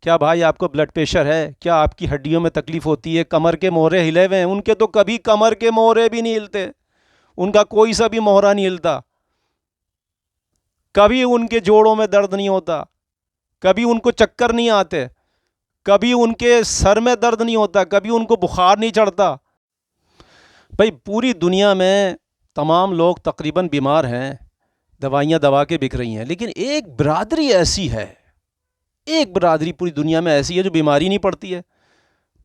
کیا بھائی آپ کو بلڈ پریشر ہے؟ کیا آپ کی ہڈیوں میں تکلیف ہوتی ہے؟ کمر کے مہرے ہلے ہوئے ہیں؟ ان کے تو کبھی کمر کے مہرے بھی نہیں ہلتے، ان کا کوئی سا بھی مہرا نہیں ہلتا، کبھی ان کے جوڑوں میں درد نہیں ہوتا، کبھی ان کو چکر نہیں آتے، کبھی ان کے سر میں درد نہیں ہوتا، کبھی ان کو بخار نہیں چڑھتا۔ بھائی پوری دنیا میں تمام لوگ تقریباً بیمار ہیں، دوائیاں دوا کے بک رہی ہیں، لیکن ایک برادری ایسی ہے، ایک برادری پوری دنیا میں ایسی ہے جو بیماری نہیں پڑتی ہے،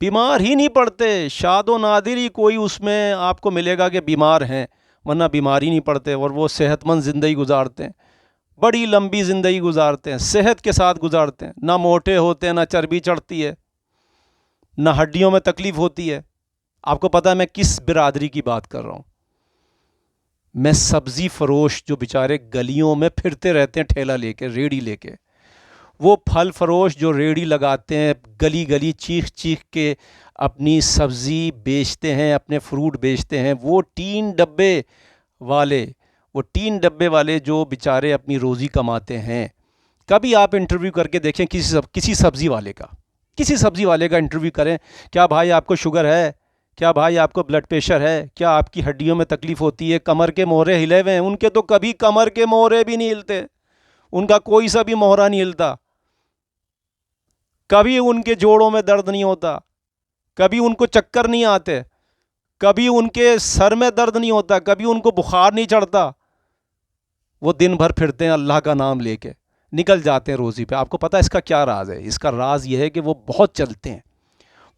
بیمار ہی نہیں پڑتے۔ شاد و نادر ہی کوئی اس میں آپ کو ملے گا کہ بیمار ہیں، ورنہ بیماری نہیں پڑتے، اور وہ صحت مند زندگی گزارتے ہیں، بڑی لمبی زندگی گزارتے ہیں، صحت کے ساتھ گزارتے ہیں، نہ موٹے ہوتے ہیں، نہ چربی چڑھتی ہے، نہ ہڈیوں میں تکلیف ہوتی ہے۔ آپ کو پتا ہے میں کس برادری کی بات کر رہا ہوں؟ میں سبزی فروش جو بیچارے گلیوں میں پھرتے رہتے ہیں ٹھیلا لے کے، ریڑھی لے کے، وہ پھل فروش جو ریڑھی لگاتے ہیں، گلی گلی چیخ چیخ کے اپنی سبزی بیچتے ہیں، اپنے فروٹ بیچتے ہیں، والے وہ 3 ڈبے والے جو بیچارے اپنی روزی کماتے ہیں، کبھی آپ انٹرویو کر کے دیکھیں کسی سبزی والے کا، کسی سبزی والے کا انٹرویو کریں، کیا بھائی آپ کو شوگر ہے؟ کیا بھائی آپ کو بلڈ پریشر ہے؟ کیا آپ کی ہڈیوں میں تکلیف ہوتی ہے؟ کمر کے مہرے ہلے ہوئے ہیں؟ ان کے تو کبھی کمر کے مہرے بھی نہیں ہلتے، ان کا کوئی سا بھی مہرا نہیں ہلتا، کبھی ان کے جوڑوں میں درد نہیں ہوتا، کبھی ان کو چکر نہیں آتے، کبھی ان کے سر میں درد نہیں ہوتا، کبھی ان کو بخار نہیں چڑھتا۔ وہ دن بھر پھرتے ہیں اللہ کا نام لے کے، نکل جاتے ہیں روزی پہ۔ آپ کو پتا ہے اس کا کیا راز ہے؟ اس کا راز یہ ہے کہ وہ بہت چلتے ہیں،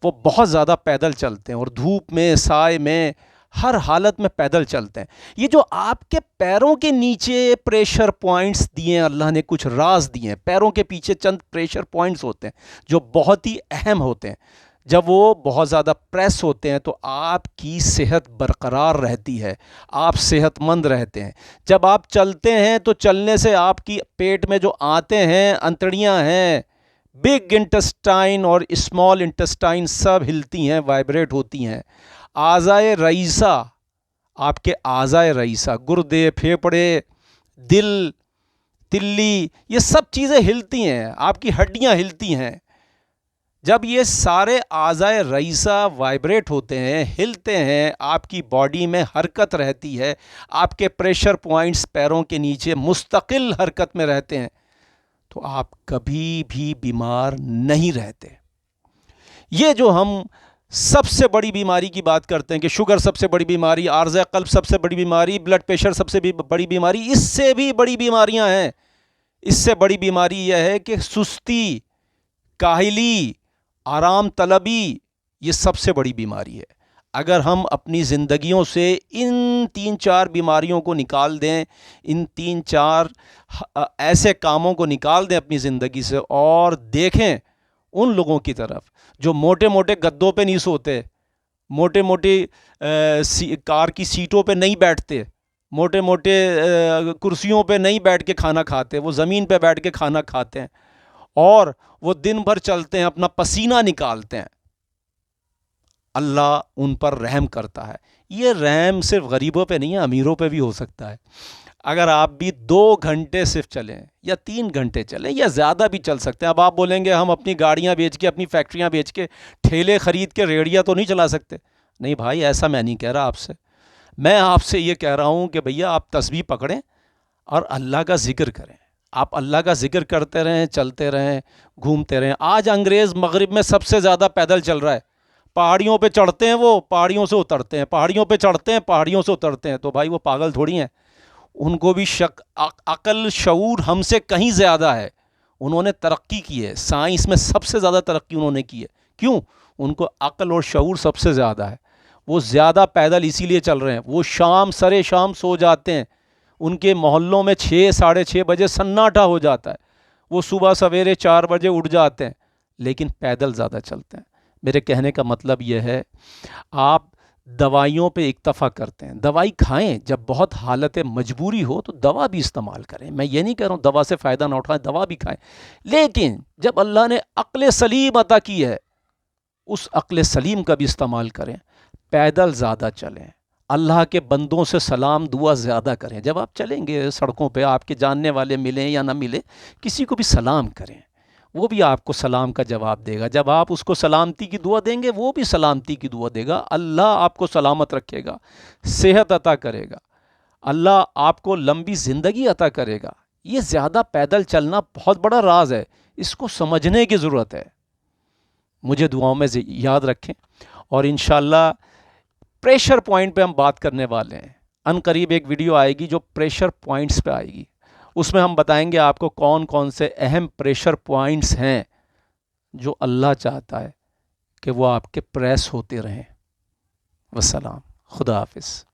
وہ بہت زیادہ پیدل چلتے ہیں، اور دھوپ میں، سائے میں، ہر حالت میں پیدل چلتے ہیں۔ یہ جو آپ کے پیروں کے نیچے پریشر پوائنٹس دیے ہیں اللہ نے، کچھ راز دیے ہیں، پیروں کے پیچھے چند پریشر پوائنٹس ہوتے ہیں جو بہت ہی اہم ہوتے ہیں۔ جب وہ بہت زیادہ پریس ہوتے ہیں تو آپ کی صحت برقرار رہتی ہے، آپ صحت مند رہتے ہیں۔ جب آپ چلتے ہیں تو چلنے سے آپ کی پیٹ میں جو آتے ہیں، انتڑیاں ہیں، بگ انٹسٹائن اور اسمال انٹسٹائن سب ہلتی ہیں، وائبریٹ ہوتی ہیں۔ اعضائے رئیسہ، آپ کے اعضائے رئیسہ، گردے، پھیپھڑے، دل، تلی، یہ سب چیزیں ہلتی ہیں، آپ کی ہڈیاں ہلتی ہیں۔ جب یہ سارے اعضائے رئیسہ وائبریٹ ہوتے ہیں، ہلتے ہیں، آپ کی باڈی میں حرکت رہتی ہے، آپ کے پریشر پوائنٹس پیروں کے نیچے مستقل حرکت میں رہتے ہیں، تو آپ کبھی بھی بیمار نہیں رہتے۔ یہ جو ہم سب سے بڑی بیماری کی بات کرتے ہیں کہ شوگر سب سے بڑی بیماری، عارضہ قلب سب سے بڑی بیماری، بلڈ پریشر سب سے بڑی بیماری، اس سے بھی بڑی بیماریاں ہیں۔ اس سے بڑی بیماری یہ ہے کہ سستی، کاہلی، آرام طلبی، یہ سب سے بڑی بیماری ہے۔ اگر ہم اپنی زندگیوں سے ان 3-4 بیماریوں کو نکال دیں، ان 3-4 ایسے کاموں کو نکال دیں اپنی زندگی سے، اور دیکھیں ان لوگوں کی طرف جو موٹے موٹے گدوں پہ نہیں سوتے، موٹے موٹے کار کی سیٹوں پہ نہیں بیٹھتے، موٹے موٹے کرسیوں پہ نہیں بیٹھ کے کھانا کھاتے، وہ زمین پہ بیٹھ کے کھانا کھاتے ہیں، اور وہ دن بھر چلتے ہیں، اپنا پسینہ نکالتے ہیں، اللہ ان پر رحم کرتا ہے۔ یہ رحم صرف غریبوں پہ نہیں ہے، امیروں پہ بھی ہو سکتا ہے۔ اگر آپ بھی 2 گھنٹے صرف چلیں یا 3 گھنٹے چلیں یا زیادہ بھی چل سکتے ہیں۔ اب آپ بولیں گے ہم اپنی گاڑیاں بیچ کے، اپنی فیکٹریاں بیچ کے، ٹھیلے خرید کے ریڑیاں تو نہیں چلا سکتے؟ نہیں بھائی، ایسا میں نہیں کہہ رہا آپ سے۔ میں آپ سے یہ کہہ رہا ہوں کہ بھیا آپ تسبیح پکڑیں اور اللہ کا ذکر کریں۔ آپ اللہ کا ذکر کرتے رہیں، چلتے رہیں، گھومتے رہیں۔ آج انگریز مغرب میں سب سے زیادہ پیدل چل رہا ہے۔ پہاڑیوں پہ چڑھتے ہیں، وہ پہاڑیوں سے اترتے ہیں، پہاڑیوں پہ چڑھتے ہیں، پہاڑیوں سے اترتے ہیں۔ تو بھائی وہ پاگل تھوڑی ہیں، ان کو بھی عقل شعور ہم سے کہیں زیادہ ہے۔ انہوں نے ترقی کی ہے، سائنس میں سب سے زیادہ ترقی انہوں نے کی ہے۔ کیوں؟ ان کو عقل اور شعور سب سے زیادہ ہے۔ وہ زیادہ پیدل اسی لیے چل رہے ہیں۔ وہ سرے شام سو جاتے ہیں، ان کے محلوں میں 6-6:30 بجے سناٹا ہو جاتا ہے، وہ صبح سویرے 4 بجے اٹھ جاتے ہیں، لیکن پیدل زیادہ چلتے ہیں۔ میرے کہنے کا مطلب یہ ہے، آپ دوائیوں پہ اکتفا کرتے ہیں، دوائی کھائیں، جب بہت حالت مجبوری ہو تو دوا بھی استعمال کریں۔ میں یہ نہیں کہہ رہا ہوں دوا سے فائدہ نہ اٹھائیں، دوا بھی کھائیں، لیکن جب اللہ نے عقل سلیم عطا کی ہے، اس عقل سلیم کا بھی استعمال کریں۔ پیدل زیادہ چلیں، اللہ کے بندوں سے سلام دعا زیادہ کریں۔ جب آپ چلیں گے سڑکوں پہ، آپ کے جاننے والے ملیں یا نہ ملیں، کسی کو بھی سلام کریں، وہ بھی آپ کو سلام کا جواب دے گا. جب آپ اس کو سلامتی کی دعا دیں گے وہ بھی سلامتی کی دعا دے گا. اللہ آپ کو سلامت رکھے گا, صحت عطا کرے گا, اللہ آپ کو لمبی زندگی عطا کرے گا. یہ زیادہ پیدل چلنا بہت بڑا راز ہے, اس کو سمجھنے کی ضرورت ہے. مجھے دعاؤں میں یاد رکھیں, اور انشاءاللہ پریشر پوائنٹ پہ ہم بات کرنے والے ہیں. ان قریب ایک ویڈیو آئے گی جو پریشر پوائنٹس پہ آئے گی. اس میں ہم بتائیں گے آپ کو کون کون سے اہم پریشر پوائنٹس ہیں جو اللہ چاہتا ہے کہ وہ آپ کے پریس ہوتے رہیں. والسلام. خدا حافظ.